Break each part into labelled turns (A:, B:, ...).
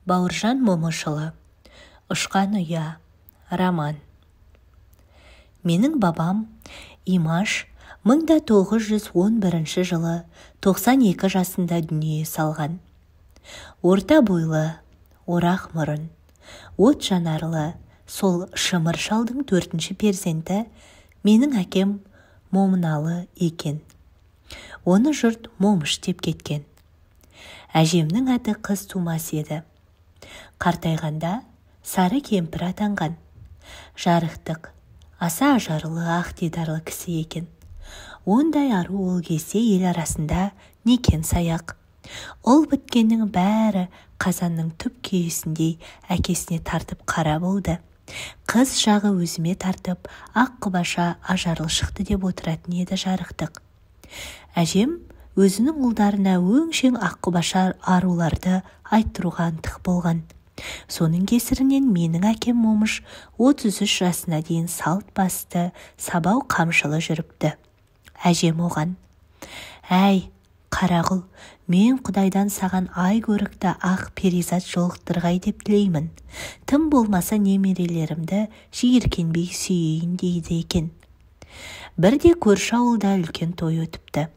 A: Бауыржан Момышұлы. Ұшқан ұя. Роман. Менің бабам Имаш 1911 жылы 92 жасында дүние салған. Орта бойлы, орақ мұрын, от жанарлы, сол шымыр шалдың 4-ші перзенті менің әкем Момыналы екен. Оны жұрт Момыш деп кеткен. Әжемнің аты қыз тумас еді. Қартайғанда сары кемпір атанған. Жарықтық, аса ажарлы ақ дидарлы кісі екен. Ондай ару ол кезде ел арасында некен саяқ. Ол біткеннің бәрі қазанның түп күйесіндей әкесіне тартып қара болды. Қыз жағы өзіме тартып, ақ құбаша ажарлы шықты деп отыратын еді жарықтық. Әжем өзінің ұлдарына өңшең ақ құбаша аруларды айттыруға ынтық болған. Соның кесірінен менің әкем Момыш 33 жасына дейін салт басты, сабау қамшылы жүріпті. Әжем оған: «Әй, қарағұл, мен Құдайдан саған ай көрікті ақ перизат жолықтырғай деп тілеймін. Тым болмаса немерелерімді жиіркенбей сүйейін» дейді екен. Бірде көрші ауылда үлкен той өтіпті.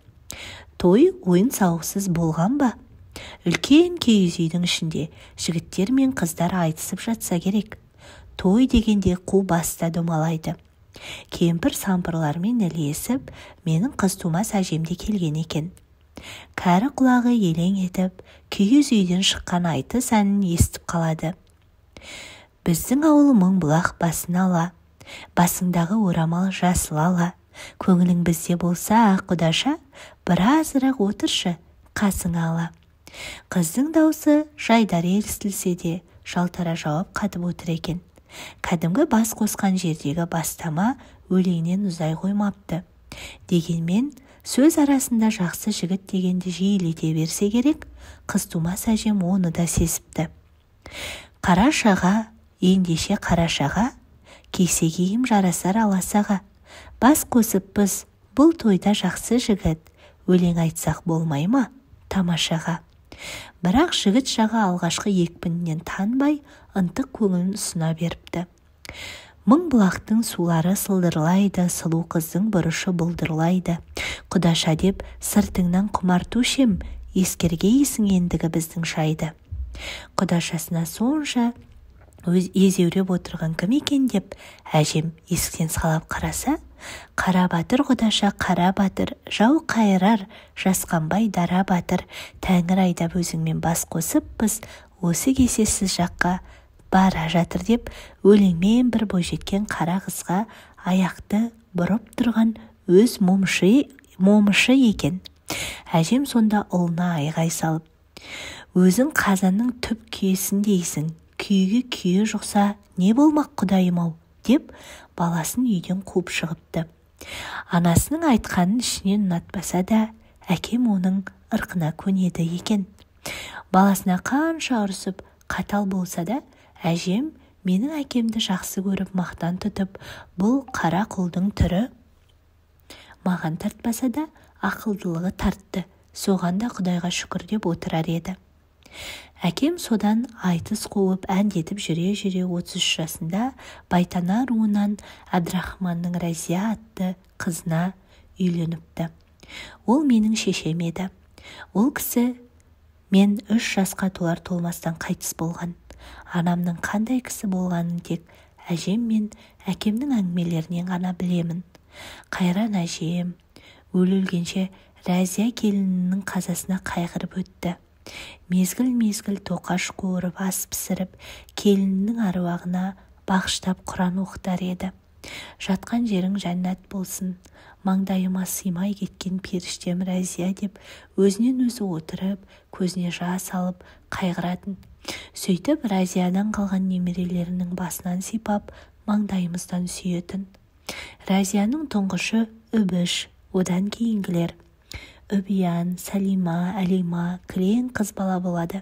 A: Той ойын-сауықсыз болған ба? Үлкен киіз үйдің ішінде жігіттер мен қыздар айтысып жатса керек. Той дегенде қу баста домалайды. Кемпір сампырлармен ілесіп, менің қыз тумас әжемде келген екен. Кәрі құлағы елең етіп, киіз үйден шыққан айтыс әнін естіп қалады. «Біздің ауыл мың бұлақ басын ала, басыңдағы орамал жасыл ала. Көңілің бізде болса, құдаша, біразырақ отыршы, қасыңа ала». Қыздың даусы жайдар естілсе де, жалтара жауап қатып отыр екен. Кәдімгі бас қосқан жердегі бастама өлеңнен ұзай қоймапты. Дегенмен, сөз арасында жақсы жігіт дегенді жиілете берсе керек, қыз тумас әжем оны да сезіпті. «Қара шаға, ендеше қара шаға, кисе киім жарасар аласаға. Бас қосыппыз, бұл тойда жақсы жігіт, өлең айтсақ болмай ма, тамашаға». Бірақ жігіт жағы алғашқы екпінінен танбай, ынтық көңілін ұсына беріпті. Мың бұлақтың сулары сылдырлайды, сұлу қыздың бұрышы бұлдырлайды. Құдаша деп сыртыңнан құмартушем, ескергейсің ендігі біздің шайды. Құдашасына сонша езеуреп отырған кім екен деп, әжем есіктен сығалап қараса, «Қара батыр құдаша, қара батыр, жау қайырар, жасқанбай дара батыр, тәңір айдап өзіңмен бас қосыппыз, осы кесесіз жаққа бара жатыр» деп, өлеңмен бір бойжеткен қара қызға аяқты бұрып тұрған өз момышы екен. Әжем сонда ұлына айғай салып: «Өзің қазанның түп күйесіндейсің, күйеге күйе жұқса не болмақ құдайым-ау» деп баласын үйден қуып шығыпты. Анасының айтқанын ішінен ұнатпаса да, әкем оның ырқына көнеді екен. Баласына қанша ұрысып, қатал болса да, әжем менің әкемді жақсы көріп мақтан тұтып, бұл қара құлдың түрі маған тартпаса да, ақылдылығы тартты, соған да Құдайға шүкір деп отырар еді. Әкем содан айтыс қуып әндетіп жүре-жүре 33 жасында Байтана руынан Әбдірахманның Рәзия атты қызына үйленіпті. Ол менің шешем еді. Ол кісі мен 3 жасқа толар-толмастан қайтыс болған. Анамның қандай кісі болғанын тек әжем мен әкемнің әңгімелерінен ғана білемін. Қайран әжем өлгенше Рәзия келінінің қазасына қайғырып өтті. Мезгіл-мезгіл тоқаш қуырып, ас пісіріп, келінінің аруағына бағыштап Құран оқытар еді. «Жатқан жерің жәннат болсын, маңдайыма сыймай кеткен періштем Рәзия» деп өзінен өзі отырып, көзіне жас алып қайғыратын. Сөйтіп Рәзиядан қалған немерелерінің басынан сипап, маңдайымыздан сүйетін. Рәзияның тұңғышы Үбіш, одан кейінгілер Үбиян, Салима, Әлима, кілең қыз бала болады.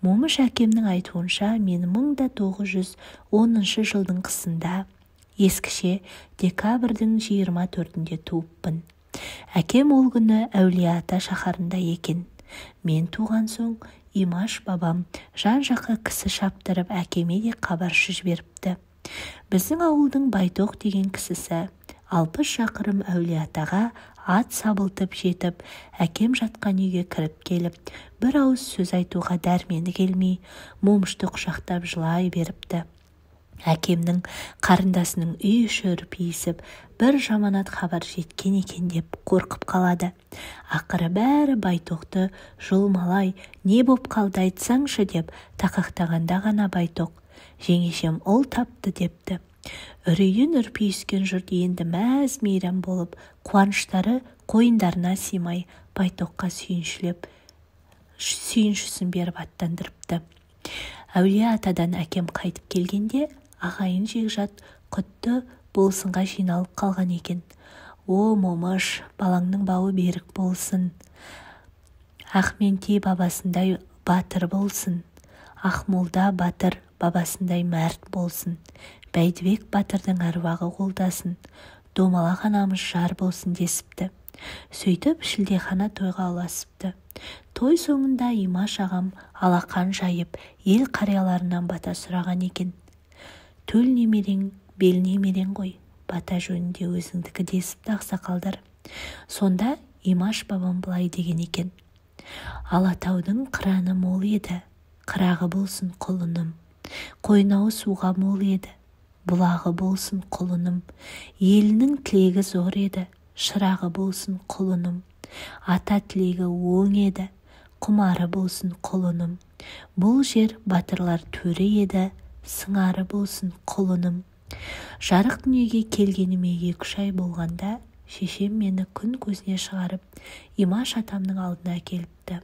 A: Момыш әкемнің айтуынша, мен 1910 жылдың қысында, ескіше декабрьдің 24-інде туыппын. Әкем ол күні Әулие-Ата шаһарында екен. Мен туған соң Имаш бабам жан-жаққа кісі шаптырып әкеме де хабаршы жіберіпті. Біздің ауылдың Байтоқ деген кісісі 60 шақырым Әулиеатаға ат сабылтып жетіп, әкем жатқан үйге кіріп келіп, бір ауыз сөз айтуға дәрмені келмей, момышты құшақтап жылай беріпті. Әкемнің қарындасының үй іші үрпиісіп, бір жаманат хабар жеткен екен деп қорқып қалады. Ақыры бәрі Байтоқты жұлмалай, не боп қалды айтсаңшы деп тақақтағанда ғана Байтоқ, жеңешем ұл тапты депті. Үрейден үрпиіскен жұрт енді мәз-мейрам болып, қуаныштары қойындарына сыймай Байтоққа сүйіншісін беріп аттандырыпты. Әулие-атадан әкем қайтып келгенде, ағайын жекжат құтты болсынға жиналып қалған екен. О, момыш, балаңның бауы берік болсын. Ахменти бабасындай батыр болсын. Ақмолда батыр бабасындай мәрт болсын. Бәйдібек батырдың әруағы қолдасын. Домалақ анамыз жар болсын десіпті. Сөйтіп шілдехана тойға ұласыпты. Той соңында Имаш ағам алақан жайып, ел қарияларынан бата сұраған екен. Төл немерең, бел немерең ғой, бата жөнінде өзіңдікі десіпті ақсақалдар. Сонда Имаш бабам былай деген екен. Алатаудың қыраны мол еді, қырағы болсын құлыным. Қойнауы суға мол еді, бұлағы болсын құлыным. Елінің тілегі зор еді, шырағы болсын құлыным. Ата тілегі оң еді, құмары болсын құлыным. Бұл жер батырлар төрі еді, сыңары болсын құлыным. Жарық дүниеге келгеніме 2-3 ай болғанда, шешем мені күн көзіне шығарып, Имаш атамның алдына келіпті.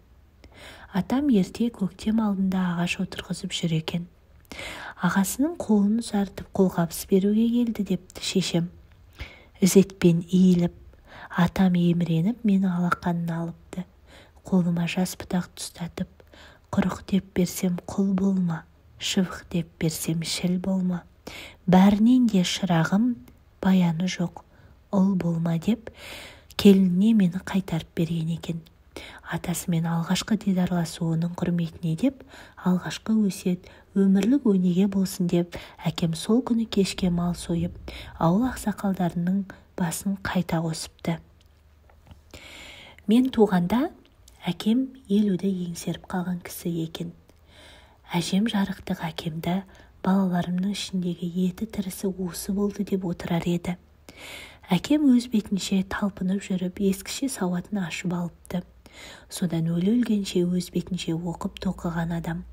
A: Атам ерте көктем алдында ағаш отырғызып жүр екен. Ағасының қолын ұзартып қолғабыс беруге келді депті шешем. Ізетпен иіліп, атам еміреніп мені алақанына алыпты. Қолыма жас бұтақ тұстатып, құрық деп берсем құл болма, шыбық деп берсем шіл болма. Бәрінен де шырағым, баяны жоқ, ұл болма деп келініне мені қайтарып берген екен. Атасымен алғашқы дидарласуының құрметіне деп, алғашқы өсиет өмірлік өнеге болсын деп, әкем сол күні кешке мал сойып, ауыл ақсақалдарының басын қайта қосыпты. Мен туғанда әкем 50-ді еңсеріп қалған кісі екен. Әжем жарықтық әкемді балаларымның ішіндегі еті тірісі осы болды деп отырар еді. Әкем өз бетінше талпынып жүріп, ескіше сауатын ашып алыпты. Содан өлгенше өз бетінше оқып тоқыған адам.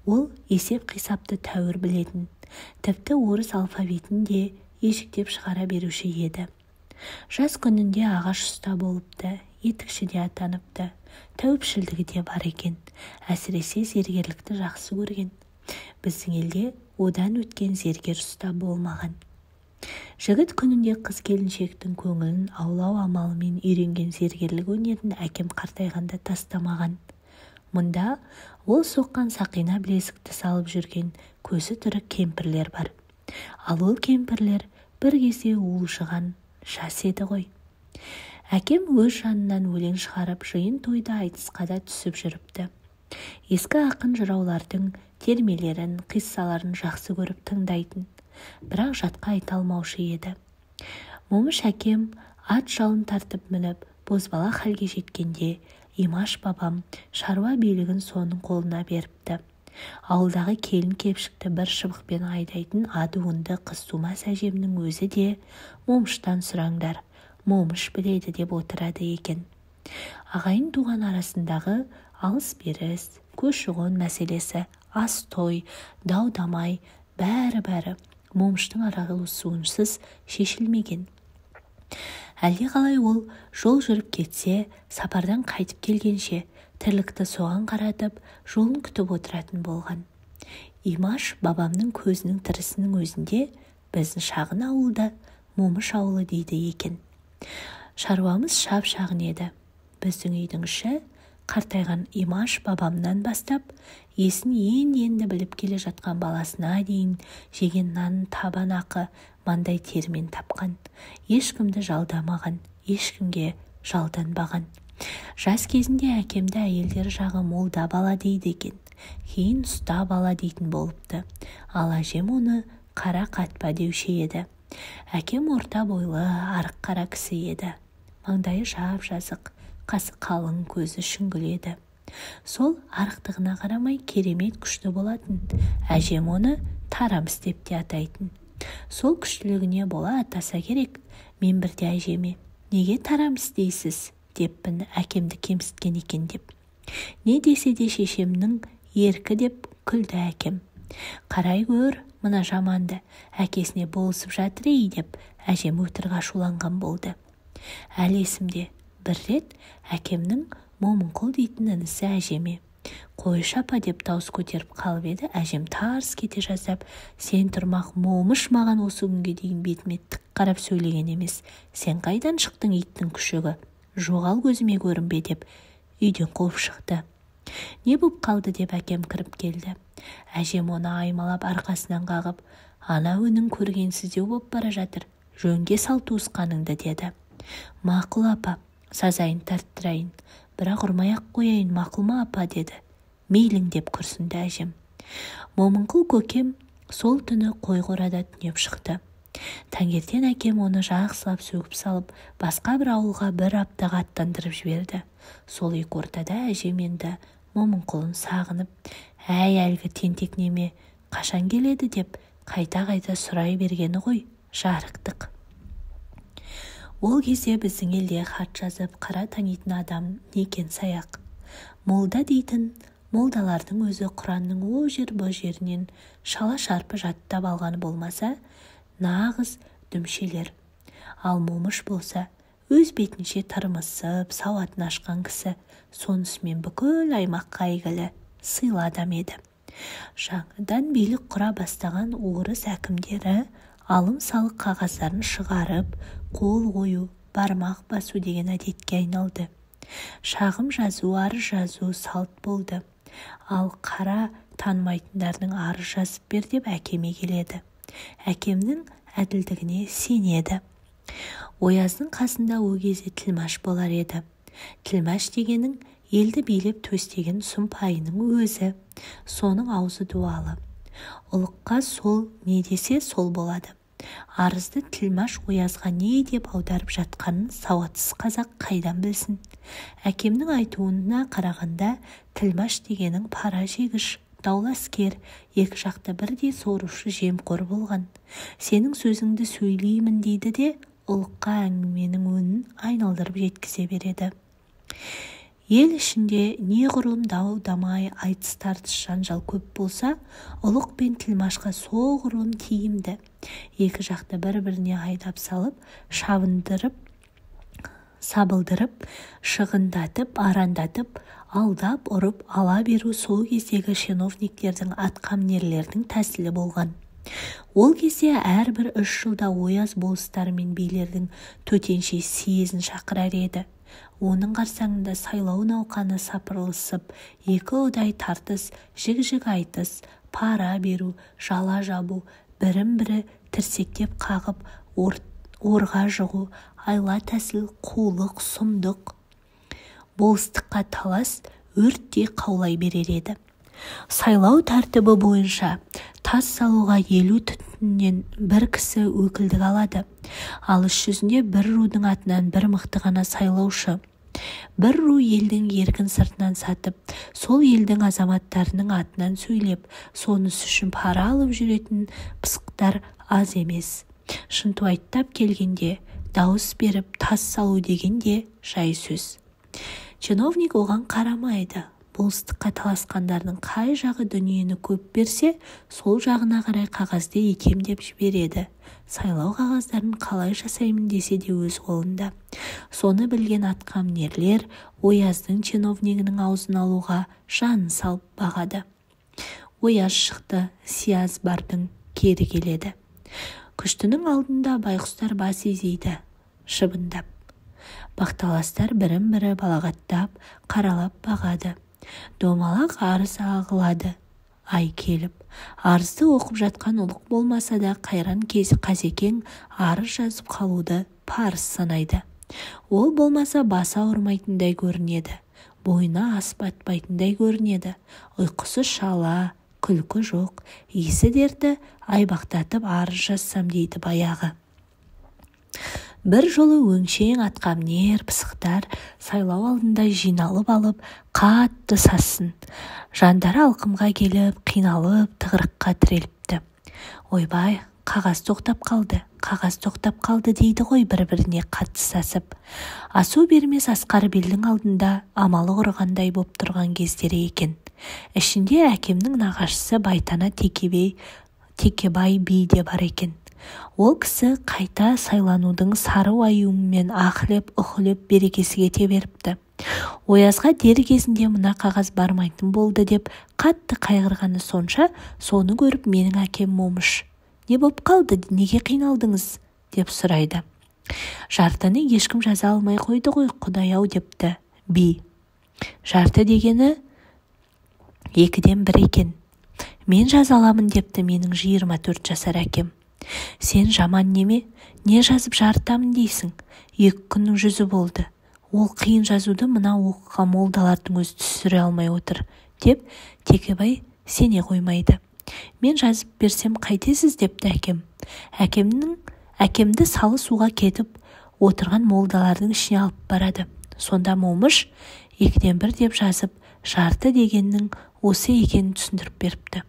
A: Ол есеп-қисапты тәуір білетін, тіпті орыс алфавитін де ежіктеп шығара беруші еді. Жас күнінде ағаш ұста болыпты, етікші де атаныпты, тәуіпшілдігі де бар екен. Әсіресе зергерлікті жақсы көрген. Біздің елде одан өткен зергер ұста болмаған. Жігіт күнінде қыз келіншектің көңілін аулау амалымен үйренген зергерлік өнерін әкем қартайғанда тастамаған. Мұнда ол соққан сақина білезікті салып жүрген көзі түрі кемпірлер бар. Ал ол кемпірлер бір кезде уылжыған жас еді ғой. Әкем өз жанынан өлең шығарып, жиын тойда айтысқа да түсіп жүріпті. Ескі ақын жыраулардың термелерін, қиссаларын жақсы көріп тыңдайтын. Бірақ жатқа айта алмаушы еді. Момыш әкем ат жалын тартып мініп, бозбала халге жеткенде, Имаш бабам шаруа билігін соның қолына беріпті. Ауылдағы келін-кепшікті бір шыбықпен айдайтын адуынды қыз тумас әжемнің өзі де момыштан сұраңдар, момыш біледі деп отырады екен. Ағайын туған арасындағы алыс-беріс, көші-қон мәселесі, ас-той, дау-дамай, бәрі момыштың араласуынсыз шешілмеген. Әлде қалай ол жол жүріп кетсе, сапардан қайтып келгенше тірлікті соған қаратып, жолын күтіп отыратын болған. Имаш бабамның көзінің тірісінің өзінде біздің шағын ауылда момыш ауылы дейді екен. Шаруамыз шап-шағын еді. Біздің үйдің іші қартайған Имаш бабамнан бастап, есін енді біліп келе жатқан баласына дейін жеген нанын табан ақы, маңдай термен тапқан. Ешкімді жалдамаған, ешкімге жалданбаған. Жас кезінде әкемді әйелдер жағы молда бала дейді екен, кейін ұста бала дейтін болыпты. Ал әжем оны қара қатпа деуші еді. Әкем орта бойлы, арық қара кісі еді. Маңдайы жап-жазық, қасы қалың, көзі шүңгіледі. Сол арықтығына қарамай керемет күшті болатын. Әжем оны тарамыс деп те атайтын. Сол күштілігіне бола атаса керек. Мен бірде әжеме, неге тарамыс дейсіз деппін, әкемді кемсіткен екен деп. Не десе де шешемнің еркі деп күлді әкем. Қарай көр, мына жаманды, әкесіне болысып жатыр ей деп әжем өтірік ашуланған болды. Әлі есімде, бір рет әкемнің Момынқұл дейтін інісі әжеме, қойшы апа деп дауыс көтеріп қалып еді. Әжем тарс кете жаздап, сен тұрмақ момыш, маған осы күнге дейін бетіме тік қарап сөйлеген емес. Сен қайдан шықтың иттің күшігі? Жоғал көзіме көрінбе деп үйден қуып шықты. Не боп қалды деп әкем кіріп келді. Әжем оны аймалап арқасынан қағып, ана өнің көргенсіздеу боп бара жатыр, жөнге сал туысқаныңды деді. Мақұл апа, сазайын тарттырайын, бірақ ұрмай-ақ қояйын, мақұл ма апа деді. Мейлің деп күрсінді әжем. Момынқұл көкем сол түні қой қорада түнеп шықты. Таңертең әкем оны жақсылап сөгіп салып, басқа бір ауылға бір аптаға аттандырып жіберді. Сол екі ортада әжем енді Момынқұлын сағынып, әй әлгі тентек неме қашан келеді деп қайта-қайта сұрай бергені ғой, жарықтық. Ол кезде біздің елде хат жазып қара танитын адам некен саяқ. Молда дейтін молдалардың өзі Құранның о жер бұ жерінен шала-шарпы жаттап алғаны болмаса, нағыз дүмшелер. Ал момыш болса, өз бетінше тырмысып, сауатын ашқан кісі, сонысымен бүкіл аймаққа әйгілі сыйлы адам еді. Жаңадан билік құра бастаған орыс әкімдері алым-салық қағаздарын шығарып, қол қою, бармақ басу деген әдетке айналды. Шағым жазу, арыз жазу салт болды. Ал қара танымайтындардың арыз жазып бер деп әкеме келеді. Әкемнің әділдігіне сенеді. Ояздың қасында о кезде тілмаш болар еді. Тілмаш дегенің елді билеп төстеген сұмпайының өзі. Соның аузы дуалы. Ұлыққа сол не десе сол болады. Арызды тілмаш Оязға не деп аударып жатқанын сауатсыз қазақ қайдан білсін. Әкемнің айтуына қарағанда тілмаш дегенің пара жегіш, дауласкер, екі жақта бірдей сорушы, жемқор болған. Сенің сөзіңді сөйлеймін дейді де ұлыққа әңгіменің өнін айналдырып жеткізе береді. Ел ішінде неғұрлым дау-дамай, айтыс-тартыс, жанжал көп болса, ұлық пен тілмашқа соғұрлым тиімді. Екі жақты бір-біріне айдап салып, шабындырып, сабылдырып, шығындатып, арандатып, алдап, ұрып, ала беру сол кездегі чиновниктердің, атқамінерлердің тәсілі болған. Ол кезде әрбір 3 жылда Ояз болыстары мен билердің төтенше съезін шақырар еді. Оның қарсаңында сайлау науқаны сапырылысып, екі ұдай тартыс, жік-жік айтыс, пара беру, жала жабу, бірін-бірі тірсектеп қағып, орға жығу, айла тәсіл, қулық, сұмдық, болыстыққа талас, өрттей қаулай берер еді. Сайлау тәртібі бойынша тас салуға 50 түтіннен бір кісі өкілдік алады. Ал іс жүзінде бір рудың атынан бір мықты ғана сайлаушы. Бір ру елдің еркін сыртынан сатып, сол елдің азаматтарының атынан сөйлеп, соныс үшін пара алып жүретін пысықтар аз емес. Шынтуайттап келгенде, дауыс беріп тас салу дегенде жай сөз. Чиновник оған қарамайды. Болыстыққа таласқандардың қай жағы дүниені көп берсе, сол жағына қарай қағазды икемдеп жібереді. Сайлау қағаздарын қалай жасаймын десе де өз қолында. Соны білген атқамінерлер Ояздың чиновнигінің аузын алуға жанын салып бағады. Ояз шықты, сияз бардың кері келеді. Күштінің алдында байқұстар бас изейді, шыбындап. Бақталастар бірін-бірі балағаттап, қаралап бағады. Домалақ арыз ағылады. Ай келіп, арызды оқып жатқан ұлық болмаса да қайран кезі қазекең арыз жазып қалуды парыз санайды. Ол болмаса басы ауырмайтындай көрінеді, бойына ас батпайтындай көрінеді. Ұйқысы шала, күлкі жоқ, есі дерті айбақтатып арыз жазсам дейді баяғы. Бір жолы өңшең атқамінер пысықтар сайлау алдында жиналып алып, қатты сассын. Жандары алқымға келіп, қиналып, тығырыққа тіреліпті. Ойбай, қағаз тоқтап қалды дейді ғой бір-біріне қатты сасып. Асу бермес асқар белдің алдында амалы құрығандай боп тұрған кездері екен. Ішінде әкемнің нағашысы Байтана Текебай би де бар екен. Ол кісі қайта сайланудың сары уайымымен ахлеп-ұхлеп берекесі кете беріпті. Оязға дер кезінде мына қағаз бармайтын болды деп қатты қайғырғаны сонша, соны көріп менің әкем Момыш: «Не боп қалды, неге қиналдыңыз?» деп сұрайды. «Жартыны ешкім жаза алмай қойды ғой, Құдай-ау», депті би. «Жарты дегені 2-ден 1 екен. Мен жаза аламын», депті менің 24 жасар әкем. «Сен жаман неме, не жазып жарытамын дейсің? 2 күннің жүзі болды. Ол қиын жазуды мына оқыған молдалардың өзі түсіре алмай отыр», деп Текебай сене қоймайды. «Мен жазып берсем қайтесіз?» депті әкем. Әкемді салы суға кетіп отырған молдалардың ішіне алып барады. Сонда Момыш 2-ден 1 деп жазып, жарты дегеннің осы екенін түсіндіріп беріпті.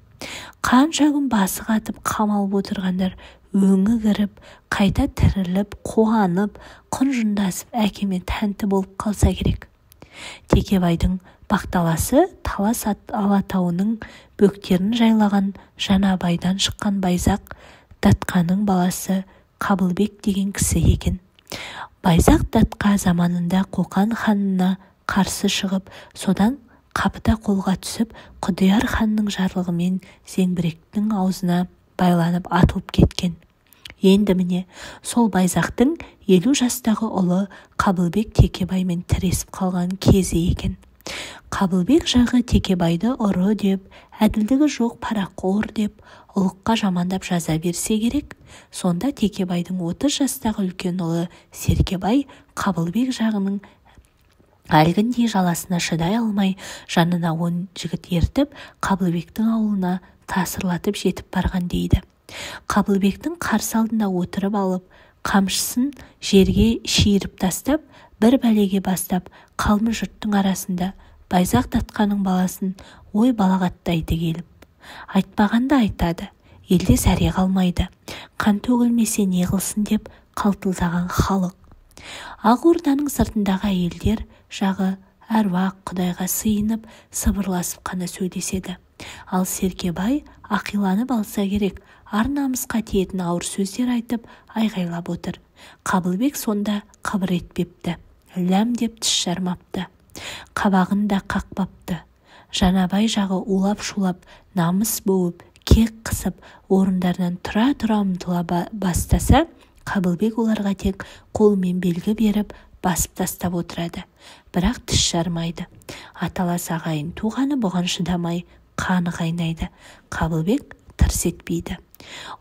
A: Қанша күн басы қатып қамалып отырғандар өңі кіріп, қайта тіріліп, қуанып, құнжындасып әкеме тәнті болып қалса керек. Текебайдың бақталасы Талас Алатауының бөктерін жайлаған Жанабайдан шыққан Байзақ Датқаның баласы Қабылбек деген кісі екен. Байзақ Датқа заманында Қоқан ханына қарсы шығып, содан қапыда қолға түсіп, Құдияр ханның жарлығымен зеңбіректің аузына байланып атылып кеткен. Енді міне сол Байзақтың 50 жастағы ұлы Қабылбек Текебаймен тіресіп қалған кезі екен. Қабылбек жағы Текебайды ұры деп, әділдігі жоқ парақор деп, ұлыққа жамандап жаза берсе керек. Сонда Текебайдың 30 жастағы үлкен ұлы Серкебай Қабылбек жағының әлгіндей жаласына шыдай алмай, жанына 10 жігіт ертіп, Қабылбектің ауылына тасырлатып жетіп барған дейді. Қабылбектің қарсы алдында отырып алып, қамшысын жерге шиіріп тастап, бір бәлеге бастап, қалмы жұрттың арасында Байзақ Датқаның баласын ой балағаттайды келіп. Айтпағанда айтады, елде зәре қалмайды, қан төгілмесе не қылсын деп қалтылдаған халық. Ақ Орданың сыртындағы әйелдер жағы әруақ Құдайға сыйынып, сыбырласып қана сөйлеседі. Ал Серкебай ақиланып алса керек, ар-намысқа тиетін ауыр сөздер айтып, айғайлап отыр. Қабылбек сонда қыбыр етпепті, ләм деп тіс жармапты, қабағын да қақпапты. Жанабай жағы улап-шулап, намыс боуып, кек қысып, орындарынан тұра-тұра ұмтыла бастаса, Қабылбек оларға тек қолымен белгі беріп, басып тастап отырады. Бірақ тіс жармайды. Аталас ағайын туғаны бұған шыдамай, қаны қайнайды. Қабылбек тырс етпейді.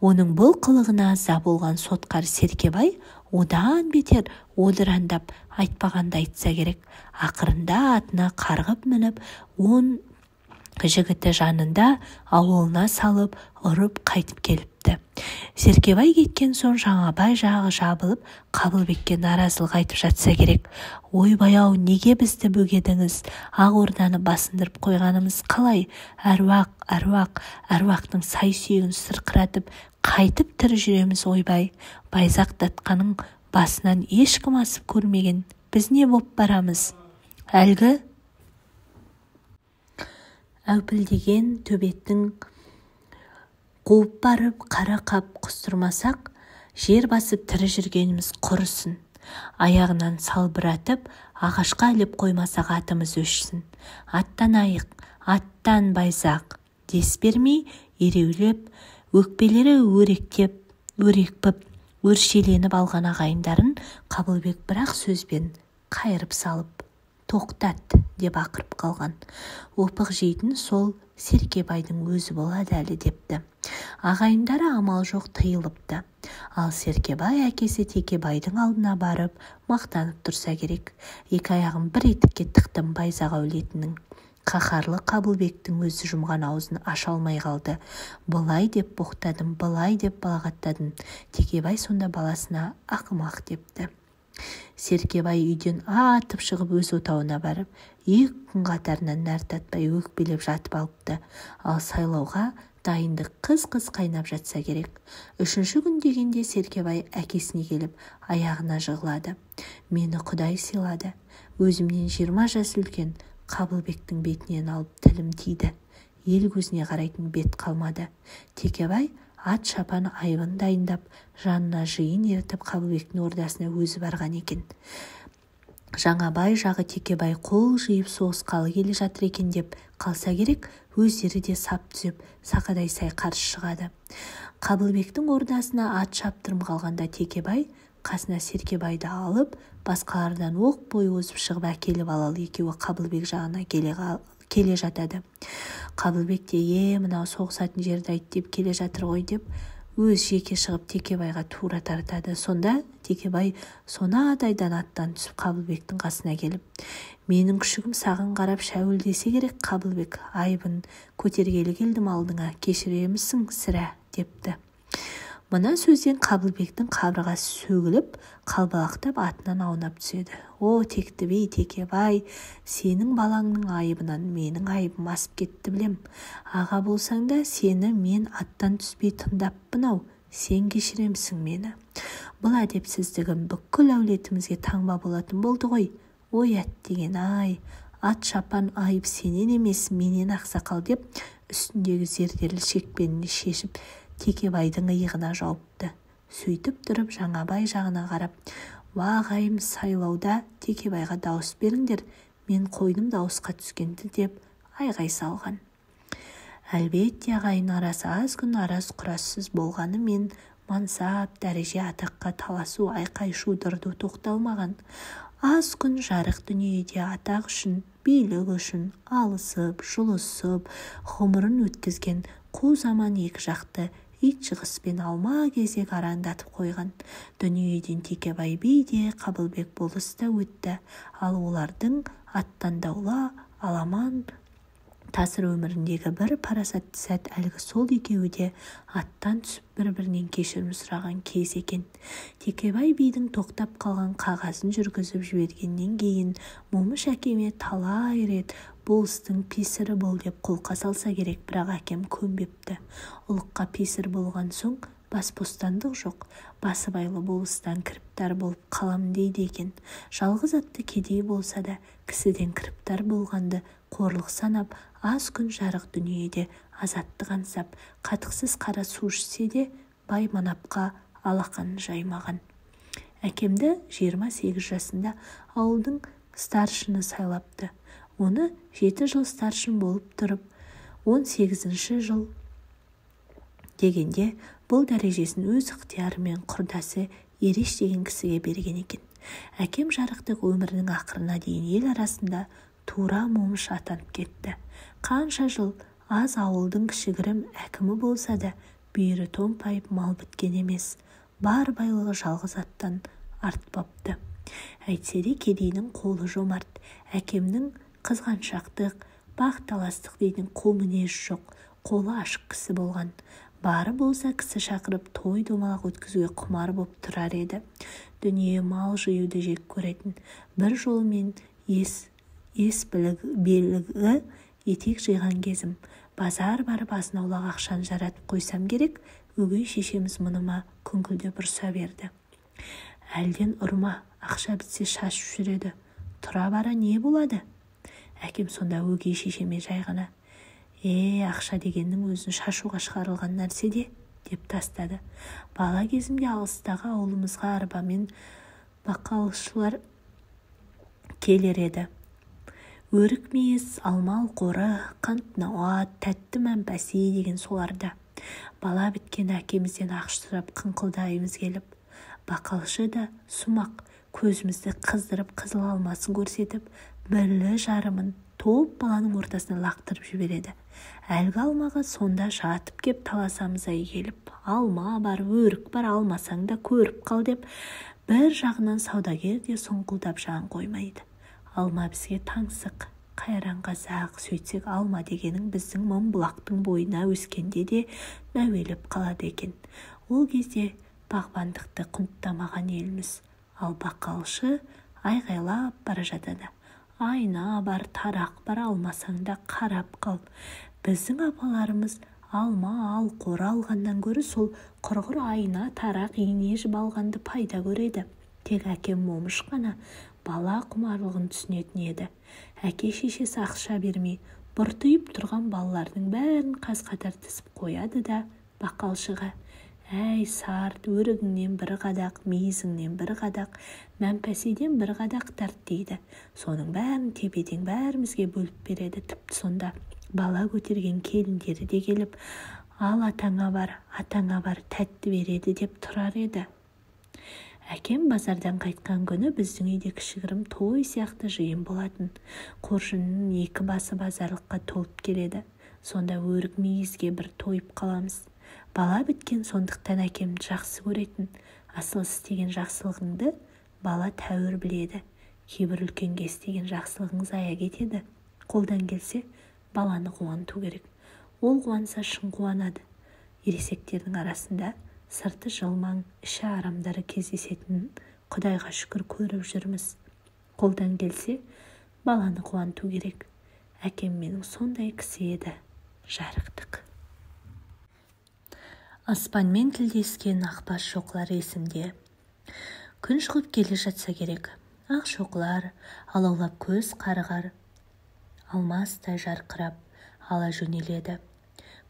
A: Оның бұл қылығына ыза болған сотқар Серкебай одан бетер одырандап, айтпағанда айтса керек. Ақырында атына қарғып мініп, 10 жігіті жанында ауылына салып, ұрып қайтып келіпті. Серкебай кеткен соң Жаңабай жағы жабылып, Қабылбекке наразылық айтып жатса керек. «Ойбай-ау, неге бізді бөгедіңіз? Ақ Орданы басындырып қойғанымыз қалай? Әруақтың сай-сүйегін сырқыратып, қайтып тірі жүреміз, ойбай. Байзақ Датқаның басынан ешкім асып көрмеген. Біз не боп барамыз? Әлгі әупілдеген төбеттің қуып барып қара қап құстырмасақ, жер басып тірі жүргеніміз құрысын. Аяғынан салбыратып, ағашқа іліп қоймасақ атымыз өшсін. Аттанайық, аттан Байзақ!» дес бермей, ереулеп, өкпелері өрекпіп, өршеленіп алған ағайындарын Қабылбек бірақ сөзбен қайырып салып, «Тоқтат!» деп ақырып қалған. Опық жейтін сол Серкебайдың өзі болады әлі депті. Ағайындары амал жоқ тыйылыпты. Ал Серкебай әкесі Текебайдың алдына барып мақтанып тұрса керек. Екі аяғын бір етікке тықтым байзақ әулетінің. Қаһарлы Қабылбектің өзі жұмған аузын аша алмай қалды. Былай деп боқтадым, былай деп балағаттадым. Текебай сонда баласына ақымақ депті. Серкебай үйден атып шығып өз отауына барып, 2 күн қатарынан нәр татпай өкпелеп жатып алыпты. Ал сайлауға дайындық қыз қайнап жатса керек. 3-ші күн дегенде Серкебай әкесіне келіп, аяғына жығылады. Мені Құдай сыйлады. Өзімнен 20 жас үлкен Қабылбектің бетінен алып тілім тиді. Ел көзіне қарайтын бет қалмады. Текебай ат шапан айбын дайындап, жанына жиын ертіп Қабылбектің ордасына өзі барған екен. Жаңабай жағы Текебай қол жиып соғысқалы келе жатыр екен деп қалса керек, өздері де сап түсіп, сақадай сай қарсы шығады. Қабылбектің ордасына ат шаптырым қалғанда Текебай қасына Серкебайды алып, басқалардан оқ бойы озып шығып әкеліп алалы екеуі Қабылбек жағына келе жатады. Қабылбек те мынау соғысатын жерді айт деп келе жатыр ғой деп өз жеке шығып Текебайға тура тартады. Сонда Текебай сонадайдан аттан түсіп Қабылбектің қасына келіп, менің күшігім саған қарап шәуілдесе керек, Қабылбек, айбын көтергелі келдім алдыңа, кешіремісің сірә депті. Мына сөзден Қабылбектің қабырғасы сөгіліп, қалбалақтап атынан аунап түседі. О, текті бей Текебай, сенің балаңның айыбынан менің айыбым асып кетті білем. Аға болсаң да сені мен аттан түспей тыңдаппын-ау, сен кешіремісің мені. Бұл әдепсіздігім бүкіл әулетімізге таңба болатын болды ғой. Ой, әттеген ай, ат шапан айып сенен емес, менен ақсақал деп үстіндегі зерделі шекпенін шешіп Текебайдың иығына жауыпты. Сөйтіп тұрып Жаңабай жағына қарап, уағайым сайлауда Текебайға дауыс беріңдер, мен қойдым дауысқа түскенді деп айғай салған. Әлбетте ағайын арасы аз күн араз құрассыз болғаны мен мансап, дәреже, атаққа таласу, айқай-шу дырду тоқталмаған. Аз күн жарық дүниеде атақ үшін, билік үшін алысып, жұлысып, ғұмырын өткізген қу заман екі жақты ит шығыспен алма кезек арандатып қойған. Дүниеден Текебай би де Қабылбек болыс та өтті. Ал олардың аттандаула аламан тасыр өміріндегі бір парасатты сәт әлгі сол екеуі де аттан түсіп бір-бірінен кешірім сұраған кез екен. Текебай бидің тоқтап қалған қағазын жүргізіп жібергеннен кейін момыш әкеме талай рет болыстың песірі бол деп қолқа салса керек, бірақ әкем көнбепті. Ұлыққа песір болған соң бас бостандық жоқ, басыбайлы болыстан кіріптар болып қалам дейді екен. Жалғыз атты кедей болса да кісіден кіріптар болғанды қорлық санап, аз күн жарық дүниеде азаттық аңсап, қатықсыз қара су ішсе де бай манапқа алақанын жаймаған. Әкемді 28 жасында ауылдың старшыны сайлапты. Оны 7 жыл старшын болып тұрып, 18-ші жыл дегенде бұл дәрежесін өз ықтиярымен құрдасы Ереш деген кісіге берген екен. Әкем жарықтық өмірінің ақырына дейін ел арасында тура момыш атанып кетті. Қанша жыл аз ауылдың кішігірім әкімі болса да, бүйірі томпайып мал біткен емес. Бар байлығы жалғыз аттан артпапты. Әйтсе де кедейдің қолы жомарт. Әкемнің қызғаншақтық, бақталастық дейтін қу мінез жоқ, қолы ашық кісі болған. Бары болса кісі шақырып той домалақ өткізуге құмар боп тұрар еді. Дүние мал жиюды жек көретін. Bir жолымен ес белгі етек жиған кезім. Базар барып азнаулақ ақшан жаратып қойсам керек, өгей шешеміз мұныма күңкілдеп ұрса берді. Әлден ұрма, ақша бітсе шашып жүреді. Тұра бара не болады? Әкем сонда өгей шешеме жайғана, ақша дегеннің өзін шашуға шығарылған нәрсе де, деп тастады. Бала кезімде алыстағы ауылымызға арбамен бақалшылар келер еді. Өрік мейіз, алмал қоры, қант науат, тәтті мәмпәси деген соларда. Бала біткен әкемізден ақша сұрап қыңқылдаймыз келіп. Бақалшы да сумақ көзімізді қыздырып қызыл алмасын көрсетіп, бірлі жарымын топ баланың ортасына лақтырып жібереді. Әлгі алмаға сонда жатып кеп таласамыз-ай келіп, алма бар, өрік бар, алмасаң да көріп қал деп, бір жағынан саудагер де сұңқылдап жан қоймайды. Алма бізге таңсық, қайран қазақ, сөйтсек алма дегенің біздің Мыңбұлақтың бойына өскенде де мәуелеп қалады екен. Ол кезде бағбандықты құнттамаған елміз, ал бақалшы айғайлап бара жатады. Айна бар, тарақ бар, алмасаң да қарап қал. Біздің апаларымыз алма ал қора алғаннан гөрі сол құрғыр айна, тарақ, ине жіп алғанды пайда көреді. Тек әкем момыш қана бала құмарлығын түсінетін еді. Әке шешесі ақша бермей, бұртиып тұрған балалардың бәрін қаз-қатар тізіп қояды да бақалшыға: «Әй сарт, өрігіңнен бір қадақ, мейізіңнен бір қадақ, мәмпәсейден бір қадақ тарт» дейді. Соның бәрін тепеден бәрімізге бөліп береді. Тіпті сонда бала көтерген келіндері де келіп: «Ал атаңа бар, тәтті береді» деп тұрар еді. Әкем базардан қайтқан күні біздің үйде кішігірім той сияқты жиын болатын. Қоржынның 2 басы базарлыққа толып келеді. Сонда өрік мейізге бір тойып қаламыз. Бала біткен, сондықтан әкемді жақсы көретін. Асыл істеген жақсылығыңды бала тәуір біледі. Кейбір үлкенге істеген жақсылығың зая кетеді. Қолдан келсе, баланы қуанту керек. Ол қуанса шын қуанады. Ересектердің арасында сырты жылмаң, іші арамдары кездесетінін Құдайға шүкір көріп жүрміз. Қолдан келсе, баланы қуанту керек. Әкем менің сондай кісі еді. Жарықтық. Аспанмен тілдескен ақбас шоқылар есімде. Күн шығып келе жатса керек. Ақ шоқылар алаулап көз қарығар, алмастай жарқырап ала жөнеледі.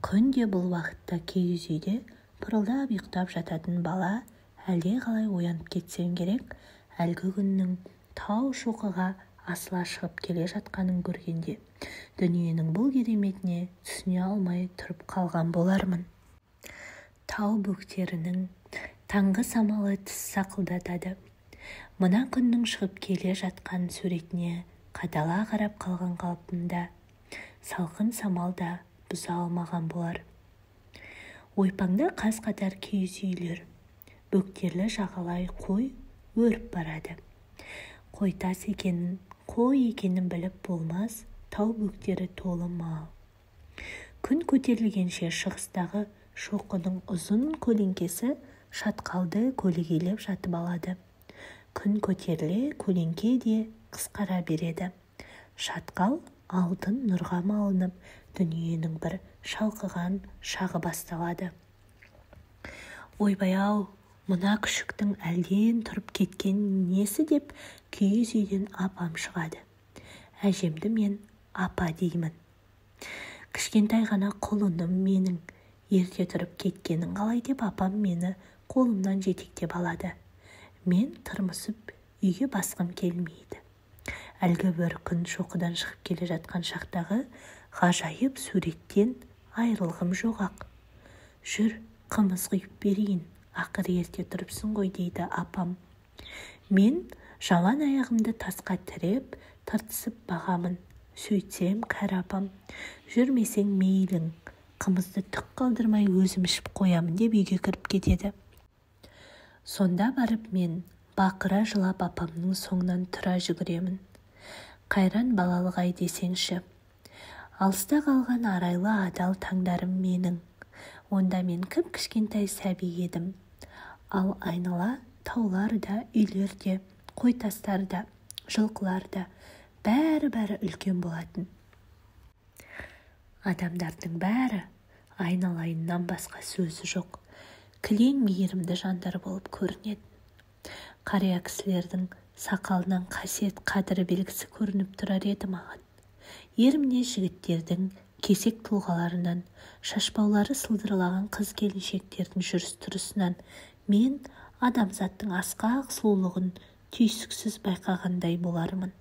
A: Күнде бұл уақытта киіз үйде пырылдап ұйықтап жататын бала әлде қалай оянып кетсем керек, әлгі күннің тау шоқыға асыла шығып келе жатқанын көргенде дүниенің бұл кереметіне түсіне алмай тұрып қалған болармын. Тау бөктерінің таңғы самалы тіс сақылдатады. Мына күннің шығып келе жатқан суретіне қадала қарап қалған қалпында салқын самалда бұза алмаған болар. Ойпаңда қаз-қатар киіз үйлер, бөктерлі жағалай қой өріп барады. Қойтас екенін, қой екенін біліп болмас, тау бөктері толы мал. Күн көтерілгенше шығыстағы шоқының ұзын көлеңкесі шатқалды көлегейлеп жатып алады. Күн көтеріле көлеңке де қысқара береді. Шатқал алтын нұрға малынып, дүниенің бір шалқыған шағы басталады. Ойбай-ау, мына күшіктің әлден тұрып кеткен несі деп киіз үйден апам шығады. Әжемді мен апа деймін. Кішкентай ғана құлыным менің, ерте тұрып кеткенін қалай деп апам мені қолымнан жетектеп алады. Мен тырмысып үйге басқым келмейді. Әлгі бір күн шоқыдан шығып келе жатқан шақтағы ғажайып суреттен айрылғым жоқ-ақ. Жүр, қымыз құйып берейін, ақыр ерте тұрыпсың ғой дейді апам. Мен жаман аяғымды тасқа тіреп, тыртысып бағамын. Сөйтсем кәрі апам: жүрмесең мейлің, қымызды түк қалдырмай өзім ішіп қоямын деп үйге кіріп кетеді. Сонда барып мен бақыра жылап апамның соңынан тұра жүгіремін. Қайран балалық-ай десеңші. Алыста қалған арайлы адал таңдарым менің. Онда мен кіп-кішкентай сәби едім. Ал айнала таулар да, үйлер де, қойтастар да, жылқылар да бәрі үлкен болатын. Адамдардың бәрі айналайыннан басқа сөзі жоқ, кілең мейірімді жандар болып көрінеді. Қария кісілердің сақалынан қасиет қадірі белгісі көрініп тұрар еді маған. Ерімде жігіттердің кесек тұлғаларынан, шашбаулары сылдырлаған қыз-келіншектердің жүріс-тұрысынан мен адамзаттың асқақ сұлулығын түйсіксіз байқағандай болармын.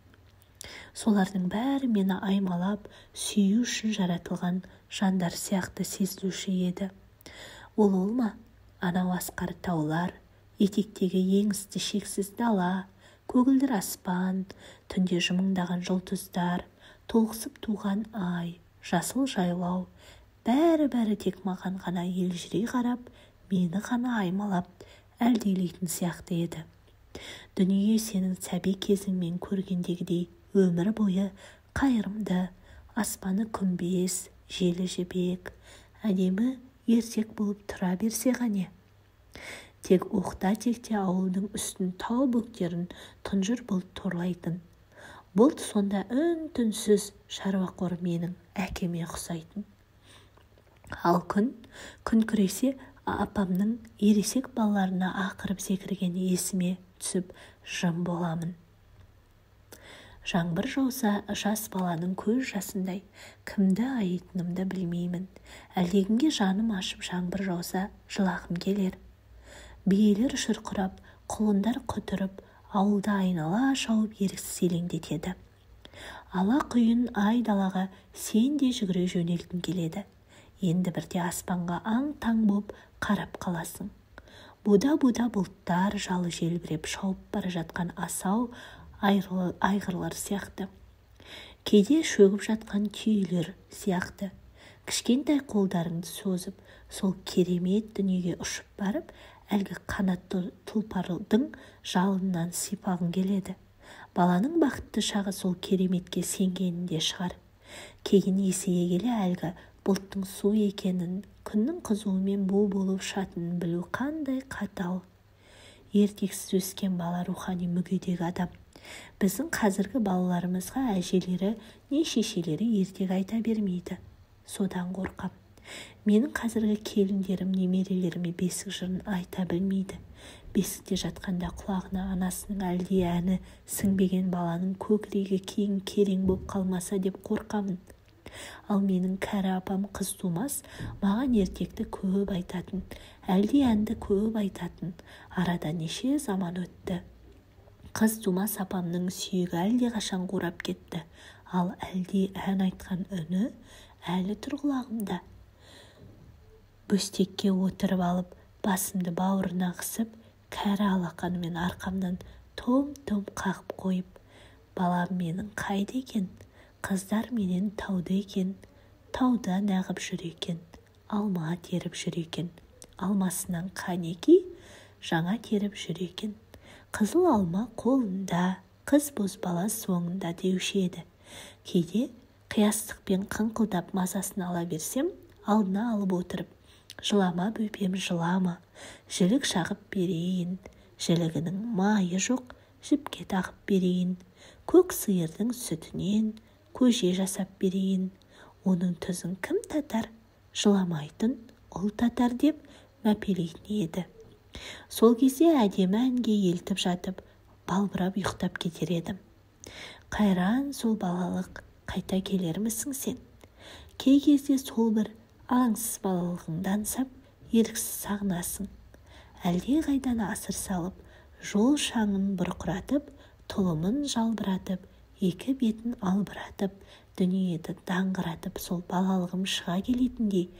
A: Солардың бәрі мені аймалап, сүю үшін жаратылған жандар сияқты сезілуші еді. Ол ма? Анау асқар таулар, етектегі еңісті шексіз дала, көгілдір аспан, түнде жымыңдаған жұлдыздар, толықсып туған ай, жасыл жайлау, бәрі тек маған ғана елжірей қарап, мені ғана аймалап әлдилейтін сияқты еді. Дүние сенің сәби кезіңмен көргендегідей өмір бойы қайырымды, аспаны күмбез, желі жібек, әдемі ертек болып тұра берсе ғане. Тек оқта-текте ауылдың үстін тау бөктерін тұнжыр бұлт торлайтын. Бұлт сонда үн-түнсіз шаруақор менің әкеме ұқсайтын. Ал күн күресе апамның ересек балаларына ақырып секірген есіме түсіп жым боламын. Жаңбыр жауса жас баланың көз жасындай, кімді айытынымды білмеймін. Әлдегімге жаным ашып жаңбыр жауса жылағым келер. Биелер шырқырап, құлындар құтырып, ауылда айнала шауып еріксіз елеңдетеді. Ала құйын ай далаға сен де жүгіре жөнелгің келеді. Енді бірде аспанға аң-таң боп қарап қаласың. Буда-буда бұлттар жалы желбіреп шауып бара жатқан асау айғырлар сияқты. Кейде шөгіп жатқан түйелер сияқты. Кішкентай қолдарыңды созып, сол керемет дүниеге ұшып барып, әлгі қанатты тұлпардың жалынан сипағың келеді. Баланың бақытты шағы сол кереметке сенгенінде шығар. Кейін есейе келе әлгі бұлттың су екенін, күннің қызуымен бу болып шатынын білу қандай қатал. Ертексіз өскен бала рухани мүгедек адам. Біздің қазіргі балаларымызға әжелері не шешелері ертек айта бермейді. Содан қорқам. Менің қазіргі келіндерім немерелеріме бесік жырын айта білмейді. Бесікте жатқанда құлағына анасының әлде әні сіңбеген баланың көкірегі кейін керең боп қалмаса деп қорқамын. Ал менің кәрі апам қыз тумас, маған ертекті көп айтатын, әлде әнді көп айтатын. Арада неше заман өтті. Қыз тумас апамның сүйегі әлде қашан қурап кетті. Ал әлде ән айтқан үні әлі тұр құлағымда. Бөстекке отырып алып, басымды бауырына қысып, кәрі алақанымен арқамнан том-том қағып қойып, балам менің қайда екен? Қыздар менен тауда екен, тауда нағып жүр екен, алма теріп жүр екен, алмасынан қанеки жаңа теріп жүр екен. Қызыл алма қолында, қыз бозбала соңында деуші еді. Кейде қиястықпен қыңқылдап мазасын ала берсем, алдына алып отырып, жылама бөпем жылама, жілік шағып берейін, жілігінің майы жоқ, жіпке тағып берейін, көк сиырдың сүтінен көже жасап берейін, оның тұзын кім татар, жыламайтын ұл татар деп мәпелейтін еді. Сол кезде әдемі әнге елтіп жатып, балбырап ұйықтап кетер едім. Қайран сол балалық қайта келермісің сен? Кей кезде сол бір алаңсыз балалығыңды аңсап, еріксіз сағынасың. Әлде қайдан асыр салып, жол шаңын бұрқыратып, тұлымын жалбыратып, екі бетін албыратып, дүниеді даңғыратып, сол балалығым шыға келетіндей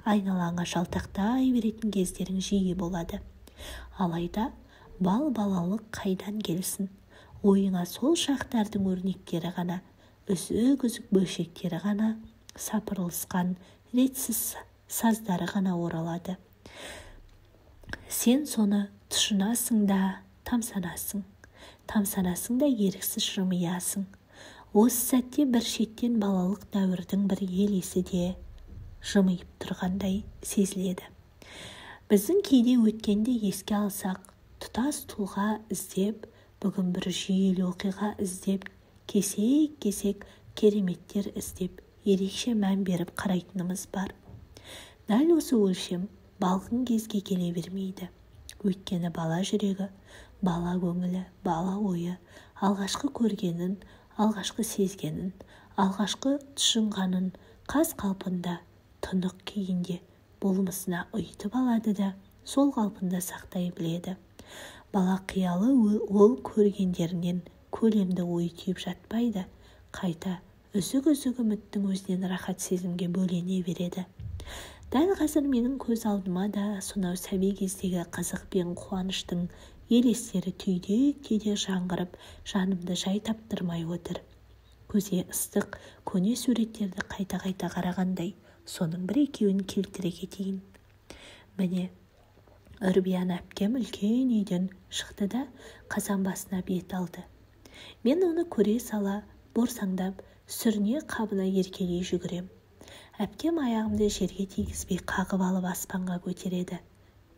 A: айналаңа жалтақтай беретін кездерің жиі болады. Алайда балалық қайдан келсін? Ойыңа сол шақтардың өрнектері ғана, үзік бөлшектері ғана, сапырылысқан ретсіз саздары ғана оралады. Сен соны тұшынасың да тамсанасың. Тамсанасың да еріксіз жымиясың. Осы сәтте бір шеттен балалық дәуірдің бір елесі де жымиып тұрғандай сезіледі. Біздің кейде өткенде еске алсақ, тұтас тұлға іздеп, бүгін бір жүйелі оқиға іздеп, кесек-кесек кереметтер іздеп, ерекше мән беріп қарайтынымыз бар. Дәл осы өлшем балғын кезге келе бермейді. Өйткені бала жүрегі, бала көңілі, бала ойы, алғашқы көргенін, алғашқы сезгенін, алғашқы тұшынғанын қаз қалпында, тұнық күйінде болмысына ұйытып алады да, сол қалпында сақтай біледі. Бала қиялы ол көргендерінен көлемді ой түйіп жатпайды, қайта үзік-үзік үміттің өзінен рахат сезімге бөлене береді. Дәл қазір менің көз алдыма да сонау сәби кездегі қызық пен қуаныштың елестері түйдек жаңғырып, жанымды жай таптырмай отыр. көзге ыстық көне суреттерді қайта-қайта қарағандай. Соның бір-екеуін келтіре кетейін. Міне, Үрбиян әпкем үлкен үйден шықты да қазан басына бет алды. Мен оны көре сала, борсаңдап, сүріне қабына еркелей жүгірем. Әпкем аяғымды жерге тигізбей қағып алып аспанға көтереді.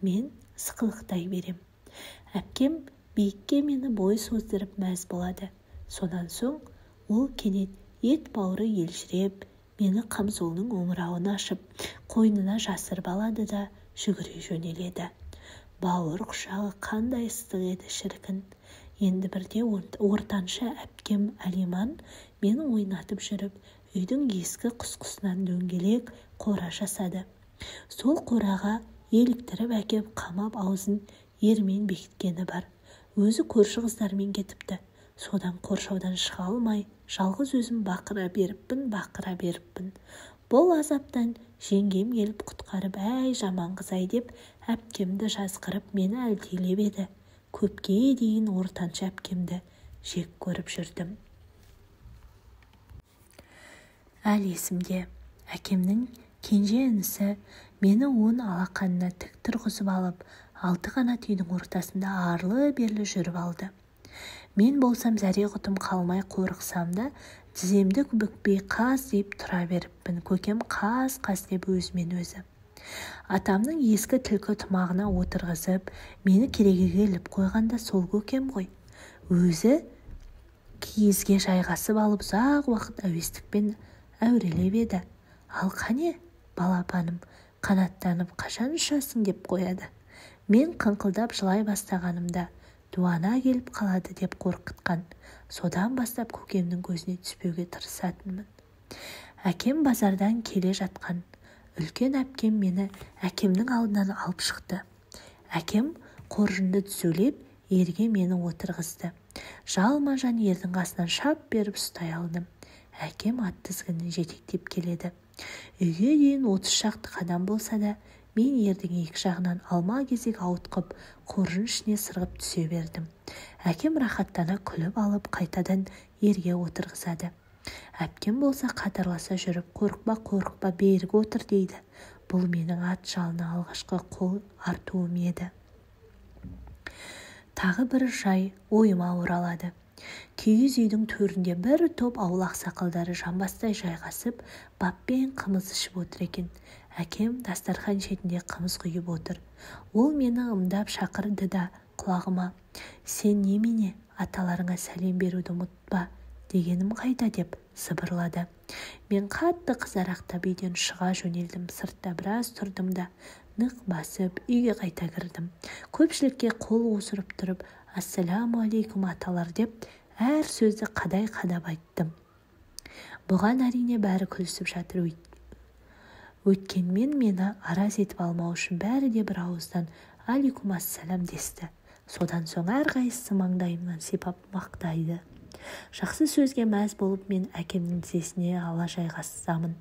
A: Мен сықылықтай берем. Әпкем биікке мені бой создырып мәз болады. Сонан соң ол кенет ет бауыры елжіреп, мені қамзолының омырауын ашып, қойнына жасырып алады да жүгіре жөнеледі. Бауыр құшағы қандай ыстық еді шіркін. Енді бірде ортаншы әпкем Алиман мені ойнатып жүріп, үйдің ескі құс-құсынан дөңгелек қора жасады. Сол қораға еліктіріп әкеп қамап аузын ермен бекіткені бар. Өзі көрші қыздармен кетіпті. Содан қоршаудан шыға алмай, жалғыз өзім бақыра беріппін. Бұл азаптан жеңгем келіп құтқарып, әй жаман қыз-ай деп, әпкемді жазғырып мені әлдилеп еді. Көпке дейін ортаншы әпкемді жек көріп жүрдім. Әлі есімде, әкемнің кенже інісі мені он алақанына тік тұрғызып алып, 6 қанат үйдің ортасында арлы-берлі жүріп алды. Мен болсам зәре-құтым қалмай қорықсам да, тіземді бүкпей қаз деп тұра беріппін. Көкем қаз деп өзімен өзі. Атамның ескі түлкі тымағына отырғызып, мені керегеге іліп қойғанда сол көкем ғой. Өзі киізге жайғасып алып, ұзақ уақыт әуестікпен әурелеп еді. Ал қане, балапаным, қанаттанып қашан ұшасың деп қояды. Мен қыңқылдап жылай бастағанымда, дуана келіп қалады деп қорқытқан. Содан бастап көкемнің көзіне түспеуге тырысатынмын. Әкем базардан келе жатқан. Үлкен әпкем мені әкемнің алдынан алып шықты. Әкем қоржынды түзулеп, ерге мені отырғызды. Жалма-жан ердің қасынан шап беріп ұстай алдым. Әкем ат тізгінін жетектеп келеді. Үйге дейін 30 шақты қадам болса да, мен ердің екі жағынан алма-кезек ауытқып, қоржын ішіне сырғып түсе бердім. Әкем рахаттана күліп алып, қайтадан ерге отырғызады. Әпкем болса қатарласа жүріп, қорықпа, бергі отыр дейді. Бұл менің ат жалына алғашқы қол артуым еді. Тағы бір жай ойыма оралады. Киіз үйдің төрінде бір топ аулақ сақалдары жамбастай жайғасып, баппен қымыз ішіп отыр екен. Әкем дастархан шетінде қымыз құйып отыр. Ол мені ымдап шақырды да құлағыма: "Сен немене, аталарыңа сәлем беруді ұмытпа, дегенім қайда?" деп сыбырлады. Мен қатты қызарақтап үйден шыға жөнелдім. Сыртта біраз тұрдым да, нық басып үйге қайта кірдім. Көпшілікке қол қусырып тұрып, "Ассаламу алейкум аталар" деп әр сөзді қадап айттым. Бұған әрине бәрі күлісіп жатыр. Өткенмен мені араз етіп алмау үшін бәрі де бір ауыздан "Алейкум ассалам" десті. Содан соң әрқайсысы маңдайымнан сипап мақтайды. Жақсы сөзге мәз болып мен әкемнің тізесіне ала жайғасамын.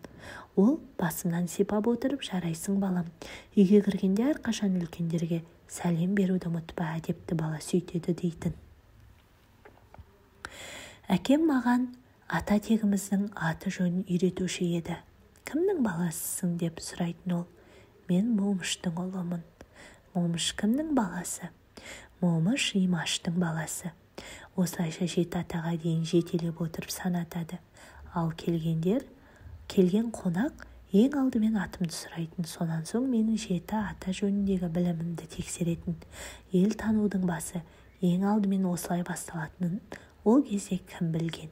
A: Ол басымнан сипап отырып: "Жарайсың балам, үйге кіргенде әрқашан үлкендерге сәлем беруді ұмытпа, әдепті бала сөйтеді" дейтін. Әкем маған ата тегіміздің аты жөнін үйретуші еді. "Кімнің баласысың?" деп сұрайтын ол. Мен Момыштың ұлымын. Момыш кімнің баласы? Момыш Имаштың баласы. Осылайша 7 атаға дейін жетелеп отырып санатады. Ал келген қонақ ең алдымен атымды сұрайтын. Сонан соң менің 7 ата жөніндегі білімімді тексеретін. Ел танудың басы ең алдымен осылай басталатынын ол кезде кім білген?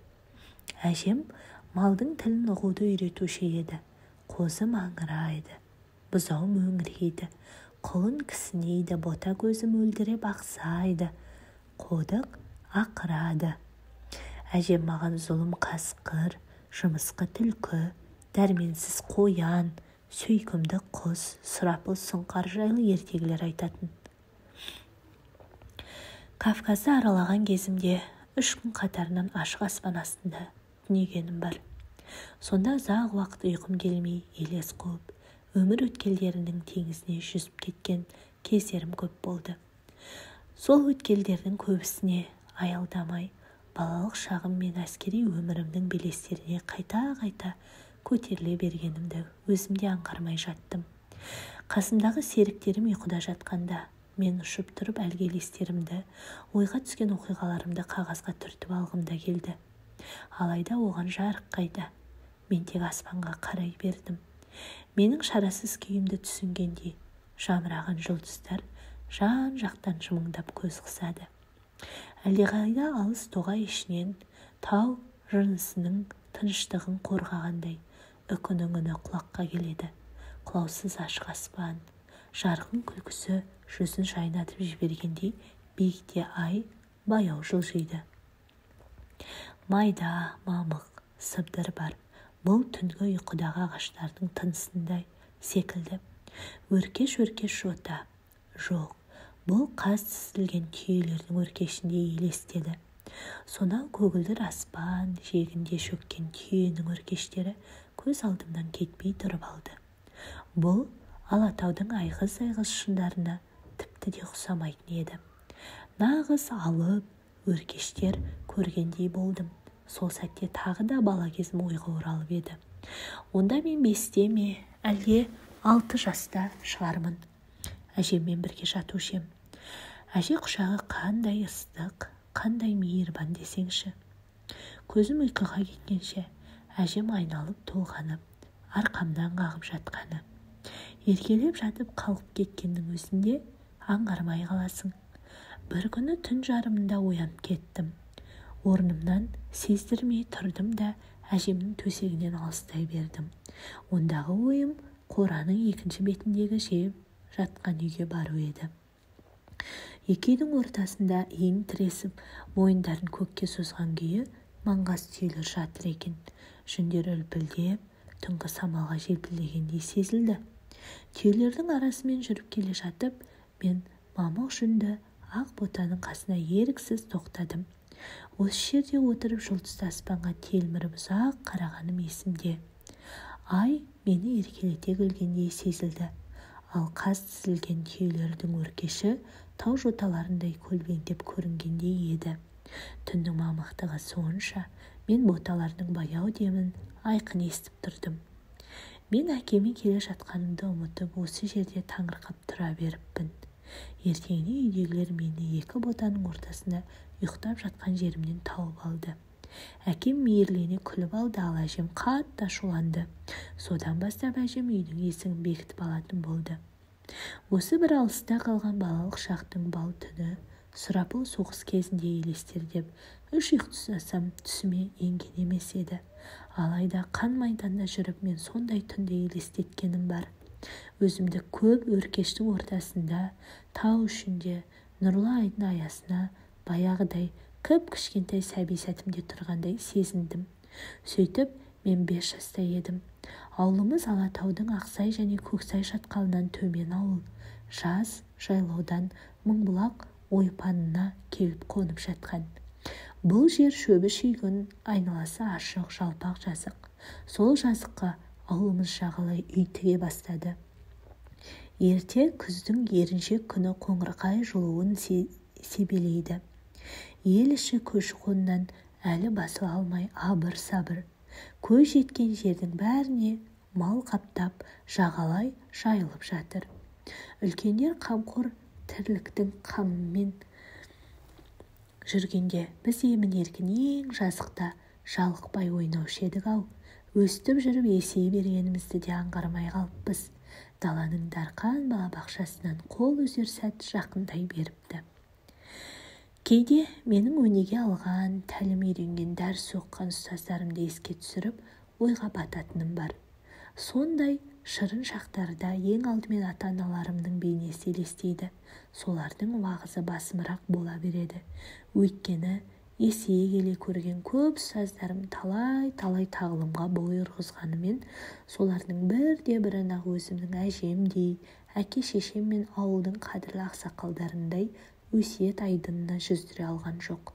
A: Әжем малдың тілін ұғуды үйретуші еді. Қозы маңырайды, бұзау мөңірейді, құлын кісінейді, бота көзі мөлдіреп ақсайды, қодық ақырады. Әжем маған зұлым қасқыр, жымысқы түлкі, дәрменсіз қоян, сөйкімді құс, сұрапыл сұңқар жайлы ертегілер айтатын. Кавказды аралаған кезімде 3 күн қатарынан ашық аспан астында түнегенім бар. Сонда ұзақ уақыт ұйқым келмей, елес қуып, өмір өткелдерінің теңізіне жүзіп кеткен кездерім көп болды. Сол өткелдердің көбісіне аялдамай, балалық шағым мен әскери өмірімнің белестеріне қайта-қайта көтеріле бергенімді өзім де аңғармай жаттым. Қасымдағы серіктерім ұйқыда жатқанда, мен ұшып тұрып әлгі елестерімді, ойға түскен оқиғаларымды қағазға түртіп алғымда келді. Алайда оған жарық қайда. Мен тек аспанға қарай бердім. Менің шарасыз күйімді түсінгендей, жамыраған жұлдыздар жан-жақтан жымыңдап көз қысады. Әлдеқайда алыс тоғай ішінен тау жынысының тыныштығын қорғағандай үкінің үні құлаққа келеді. Құлаусыз ашық аспан, жарқын күлкісі жүзін жайнатып жібергендей биікте ай баяу жылжиды. Майда мамық сыбдыр бар. Бұл түнгі ұйқыдағы ағаштардың тынысындай секілді. Өркеш-өркеш жота. Жоқ, бұл қаз тізілген түйелердің өркешінде елестеді. Сонау көгілдір аспан жиегінде шөккен түйенің өркештері көз алдымнан кетпей тұрып алды. Бұл Алатаудың айғыз-айғыз шыңдарына тіпті де ұқсамайтын еді. Нағыз алып өркештер көргендей болдым. Сол сәтте тағы да бала кезім ойға оралып еді. Онда мен 5-те ме, әлде 6 жаста шығармын. Әжеммен бірге жатушы ем. Әже құшағы қандай ыстық, қандай мейірбан десеңші. Көзім ұйқыға кеткенше, әжем айналып толғанып, арқамнан қағып жатқаны. Еркелеп жатып қалғып кеткеннің өзінде аңғармай қаласың. Бір күні түн жарымында оянып кеттім. Орнымнан сездірмей тұрдым да әжемнің төсегінен алыстай бердім. Ондағы ойым қораның екінші бетіндегі жеп жатқан үйге бару еді. Екі үйдің ортасында ең тіресіп, мойындарын көкке созған күйі маңғаз түйелер жатыр екен. Жүндер үлпілдеп, түнгі самалға желпілдегендей сезілді. Түйелердің арасымен жүріп келе жатып, мен мамық жүнді ақ ботаның қасына еріксіз тоқтадым. Осы жерде отырып жұлдызды аспанға телміріп ұзақ қарағаным есімде. Ай мені еркелете күлгендей сезілді. Ал қаз тізілген түйелердің өркеші тау жоталарындай көлбеңдеп көрінгендей еді. Түннің мамықтығы сонша, мен боталардың баяу демін айқын естіп тұрдым. Мен әкеме келе жатқанымды ұмытып, осы жерде таңырқап тұра беріппін. Ертеңіне үйдегілер мені екі ботаның ортасында ұйықтап жатқан жерімнен тауып алды. Әкем мейірлене күліп алды, ал әжем қатты ашуланды. Содан бастап әжем үйдің есігін бекітіп алатын болды. Осы бір алыста қалған балалық шақтың бал түні, сұрапыл соғыс кезінде елестер деп үш ұйықтасам түсіме енген емес еді. Алайда қан майданда жүріп мен сондай түнде елестеткенім бар. Өзімді көп өркештің ортасында, тау ішінде, нұрлы айдың аясына баяғыдай кіп-кішкентай сәби сәтімде тұрғандай сезіндім. Сөйтіп, мен 5 жаста едім. Аулымыз Алатаудың Ақсай және Көксай шатқалынан төмен ауыл. Жаз жайлаудан Мыңбұлақ ойпанына келіп қонып жатқан. Бұл жер шөбі шүйгін, айналасы ашық, жалпақ жазық. Сол жазыққа аулымыз жағалай үй тіге бастады. Ерте күздің еріншек күні қоңырқай жылуын себелейді. Ел іші көші-қоннан әлі басыла алмай абыр-сабыр. Көз жеткен жердің бәріне мал қаптап, жағалай жайылып жатыр. Үлкендер қамқор тірліктің қамымен жүргенде біз емін-еркін ең жазықта жалықпай ойнаушы едік-ау. Өстіп жүріп есей бергенімізді де аңғармай қалыппыз. Даланың дарқан балабақшасынан қол үзер сәт жақындай беріпті. Кейде менің өнеге алған, тәлім үйренген, дәріс оқыған ұстаздарымды еске түсіріп, ойға бататыным бар. Сондай шырын шақтарда ең алдымен ата-аналарымның бейнесі елестейді. Солардың уағызы басымырақ бола береді. Өйткені есейе келе көрген көп ұстаздарым талай тағылымға бой ұрғызғанымен, солардың бірде-бірін ақ өзімнің әжемдей, әке-шешем мен ауылдың қадірлі ақсақалдарындай өсиет айдынына жүздіре алған жоқ.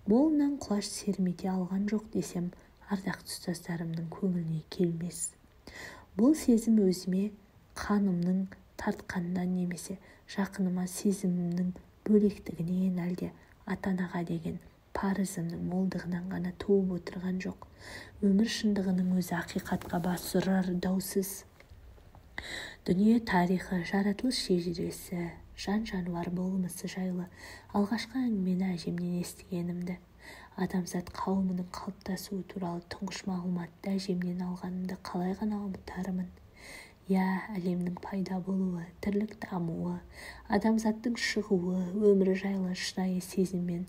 A: Молынан құлаш сермете алған жоқ десем, ардақты ұстаздарымның көңіліне келмес. Бұл сезім өзіме қанымның тартқанынан немесе жақыныма сезімімнің бөлектігінен әлде ата-анаға деген парызымның молдығынан ғана туып отырған жоқ. Өмір шындығының өзі ақиқатқа бас ұрар даусыз. Дүние тарихы, жаратылыс шежіресі, жан-жануар болмысы жайлы алғашқы әңгімені әжемнен естігенімді, адамзат қауымының қалыптасуы туралы тұңғыш мағлұматты әжемнен алғанымды қалай ғана ұмытарымын. Әлемнің пайда болуы, тірлік дамуы, адамзаттың шығуы, өмірі жайлы шынайы сезіммен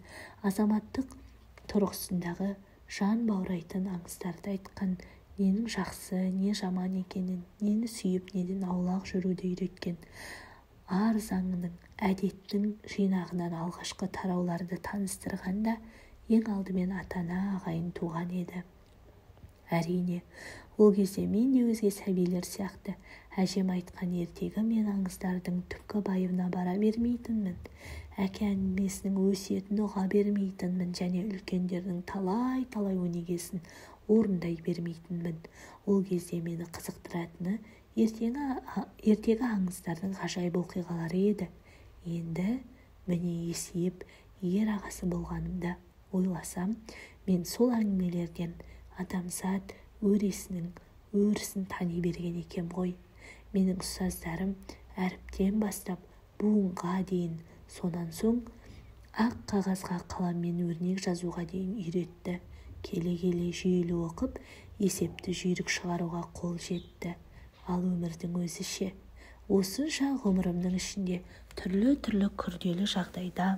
A: азаматтық тұрғысындағы жан баурайтын аңыздарды айтқан, ненің жақсы, не жаман екенін, нені сүйіп, неден аулақ жүруді үйреткен, ар заңының, әдеттің жинағынан алғашқы тарауларды таныстырғанда ең алдымен ата-ана, ағайын туған еді. Әрине, ол кезде мен де өзге сәбилер сияқты әжем айтқан ертегі мен аңыздардың түпкі байыбына бара бермейтінмін. Әке әңгімесінің өсиетін ұға бермейтінмін және үлкендердің талай-талай өнегесін орындай бермейтінмін. Ол кезде мені қызықтыратыны ертегі аңыздардың ғажайып оқиғалары еді. Енді міне есейіп, ер ағасы болғанымда ойласам, мен сол әңгімелерден адамзат өресінің өрісін тани берген екем ғой. Менің ұстаздарым әріптен бастап буынға дейін, сонан соң ақ қағазға қаламмен өрнек жазуға дейін үйретті. Келе-келе жүйелі оқып, есепті жүйрік шығаруға қол жетті. Ал өмірдің өзі ше? Осынша ғұмырымның ішінде түрлі-түрлі күрделі жағдайда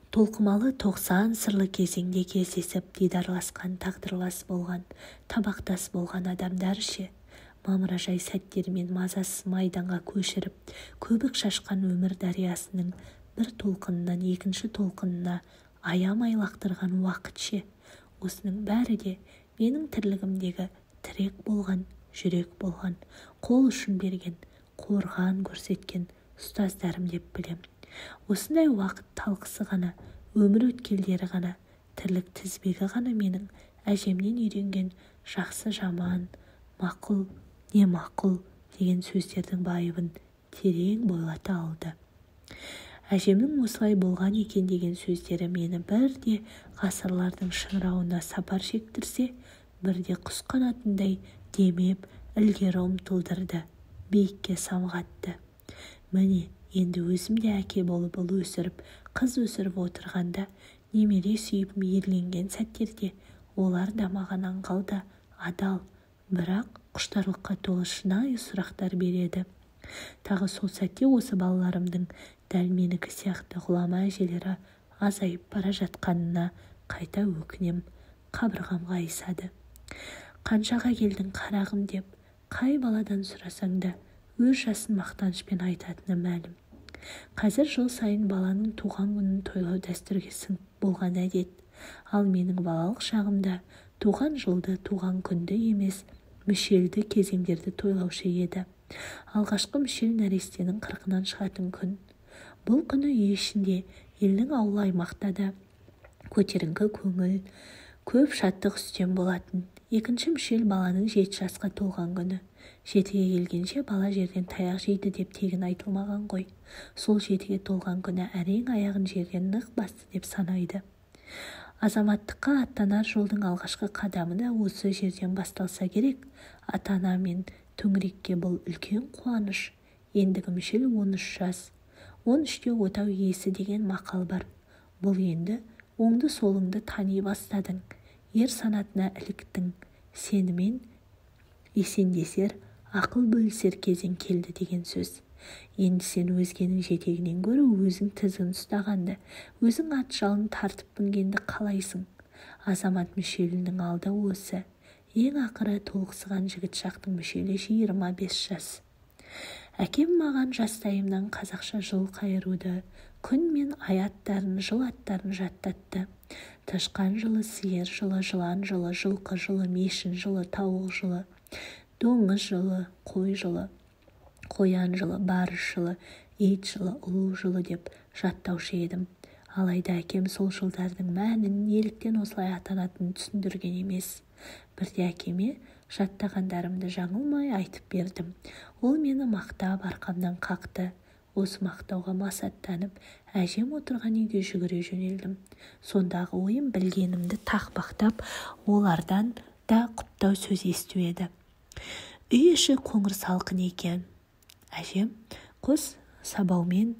A: толқымалы 90 сырлы кезеңде кездесіп, дидарласқан, тағдырлас болған, табақтас болған адамдар ше? Мамыражай сәттермен мазасыз майданға көшіріп, көбік шашқан өмір дариясының бір толқынынан екінші толқынына аямай лақтырған уақыт ше? Осының бәрі де менің тірлігімдегі тірек болған, жүрек болған, қол ұшын берген, қорған көрсеткен ұстаздарым деп білем. Осындай уақыт талқысы ғана, өмір өткелдері ғана, тірлік тізбегі ғана менің әжемнен үйренген жақсы жаман, мақұл, не мақұл деген сөздердің байыбын терең бойлата алды. Әжемнің осылай болған екен деген сөздері мені бірде ғасырлардың шыңырауына сапар шектірсе, бірде құс қанатындай демеп, ілгері ұмтылдырды, биікке самғатты. Міне, енді өзім де әке болып ұл өсіріп, қыз өсіріп отырғанда, немере сүйіп мейірленген сәттерде, олар да маған аңғалда, адал, бірақ құштарлыққа толы шынайы сұрақтар береді. Тағы сол сәтте осы балаларымдың дәл менікі сияқты ғұлама әжелері азайып бара жатқанына қайта өкінем, қабырғам қайысады. Қаншаға келдің қарағым деп, қай баладан сұрасаң да, өз жасын мақтанышпен айтатыны мәлім. Қазір жыл сайын баланың туған күнін тойлау дәстүрге сіңіп болған әдет. Ал менің балалық шағымда туған жылды, туған күнді емес, мүшелді кезеңдерді тойлаушы еді. Алғашқы мүшел нәрестенің 40-нан шығатын күн. Бұл күні үй ішінде, елдің ауыл аймақта да көтеріңкі көңіл, көп шаттық үстем болатын. Екінші мүшел баланың 7 жасқа толған күні. 7-ге келгенше бала жерден таяқ жейді деп тегін айтылмаған ғой. Сол 7-ге толған күні әрең аяғын жерден нық басты деп санайды. Азаматтыққа аттанар жолдың алғашқы қадамы да осы жерден басталса керек. Ата-ана мен төңірекке бұл үлкен қуаныш. Ендігі мүшел 13 жас. 13-те отау иесі деген мақал бар. Бұл енді оңды солыңды тани бастадың. Ер санатына іліктің. Сенімен есендесер, ақыл бөлісер кезең келді деген сөз. Енді сен өзгенің жетегінен гөрі өзің тізгін ұстағанды, өзің ат жалын тартып мінгенді қалайсың. Азамат мүшелінің алды осы. Ең ақыры толықсыған жігіт шақтың мүшелі 25 жас. Әкем маған жастайымнан қазақша жыл қайыруды, күн мен ай аттарын, жыл аттарын жаттатты. Тышқан жылы, сиыр жылы, жылан жылы, жылқы жылы, мешін жылы, тауық жылы, доңыз жылы, қой жылы, қоян жылы, барыс жылы, ит жылы, ұлу жылы деп жаттаушы едім. Алайда әкем сол жылдардың мәнін неліктен осылай атанатынын түсіндірген емес. Бірде әкеме жаттағандарымды жаңылмай айтып бердім. Ол мені мақтап арқамнан қақты. Осы мақтауға масаттанып, әжем отырған үйге жүгіре жөнелдім. Сондағы ойым білгенімді тақпақтап, олардан да құптау сөз есту еді. Үй іші қоңыр салқын екен. Әжем қос сабаумен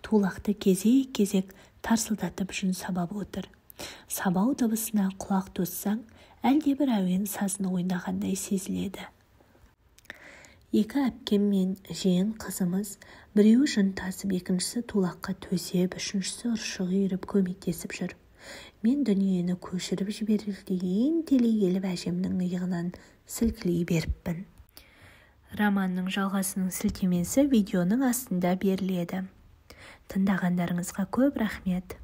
A: тулақты кезек-кезек тарсылдатып жүн сабап отыр. Сабау дыбысына құлақ тоссаң, әлдебір әуен сазын ойнағандай сезіледі. Екі әпкем мен жиен қызымыз, біреуі жүн тасып, екіншісі тулаққа төсеп, үшіншісі ұршық үйіріп көмектесіп жүр. Мен дүниені көшіріп жіберердей ентелей келіп әжемнің иығынан сілкілей беріппін. Романның жалғасының сілтемесі видеоның астында беріледі. Тыңдағандарыңызға көп рахмет.